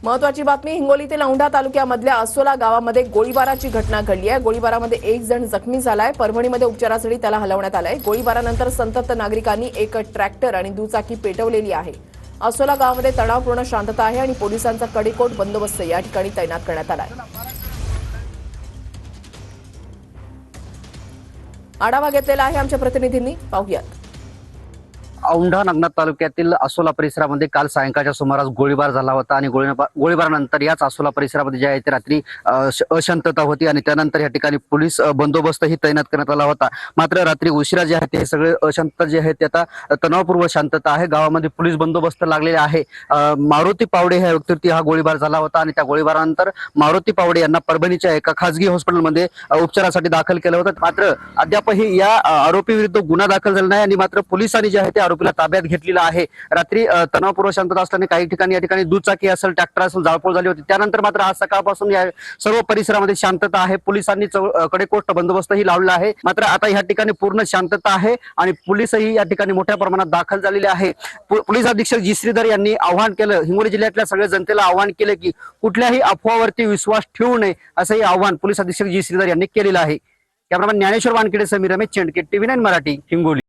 महत्वाची बातमी हिंगोलीतील औंढा तालुक्यामधल्या असोला गावामध्ये गोळीबाराची घटना घडली आहे। गोळीबारामध्ये एक जण जखमी झालाय। परभणीमध्ये उपचारासाठी त्याला हलवण्यात आलंय। गोळीबारानंतर संतप्त नागरिकांनी एक ट्रॅक्टर आणि दुचाकी पेटवलेली आहे। असोला गावामध्ये तणावपूर्ण शांतता आहे आणि पोलिसांचा कडेकोट बंदोबस्त या ठिकाणी तैनात करण्यात आलाय। आढावा घेतलेला आहे आमच्या प्रतिनिधींनी, पाहूयात। औंढा नागनाथ तालुक्यातील असोला परिसरामध्ये काल सायंकाळच्या सुमारास गोळीबार झाला होता आणि गोळीबारानंतर याच असोला परिसरामध्ये जे आहे ते रात्री अशांतता होती आणि त्यानंतर या ठिकाणी पोलीस बंदोबस्तही तैनात करण्यात आला होता। मात्र रात्री उशिरा जे आहे ते सगळे अशांतता जे आहे ते आता तणावपूर्व शांतता आहे। गावामध्ये पोलीस बंदोबस्त लागलेला आहे। मारुती पावडे ह्या व्यक्तीवरती हा गोळीबार झाला होता आणि त्या गोळीबारानंतर मारुती पावडे यांना परभणीच्या एका खासगी हॉस्पिटलमध्ये उपचारासाठी दाखल केलं होतं। मात्र अद्यापही या आरोपी विरुद्ध गुन्हा दाखल झाला नाही आणि मात्र पोलिसांनी जे आहे ते आरोपीला ताब्यात घेतलेला आहे। रात्री तणावपूर्व शांतता असल्याने काही ठिकाणी या ठिकाणी दुचाकी असेल, ट्रॅक्टर असेल, जाळपोळ झाली होती। त्यानंतर मात्र आज सकाळपासून या सर्व परिसरामध्ये शांतता आहे। पोलिसांनी कडेकोट बंदोबस्तही लावलेला आहे। मात्र आता या ठिकाणी पूर्ण शांतता आहे आणि पोलीसही या ठिकाणी मोठ्या प्रमाणात दाखल झालेले आहे। पोलीस अधीक्षक जी श्रीधर यांनी आवाहन केलं, हिंगोली जिल्ह्यातल्या सगळ्या जनतेला आवाहन केलं की कुठल्याही अफवावरती विश्वास ठेवू नये, असंही आवाहन पोलीस अधीक्षक जी श्रीधर यांनी केलेलं आहे। Cameraman Dnyaneshwar Wankhede, Sameer Ramesh Chendke, TV9 Marathi, Hingoli.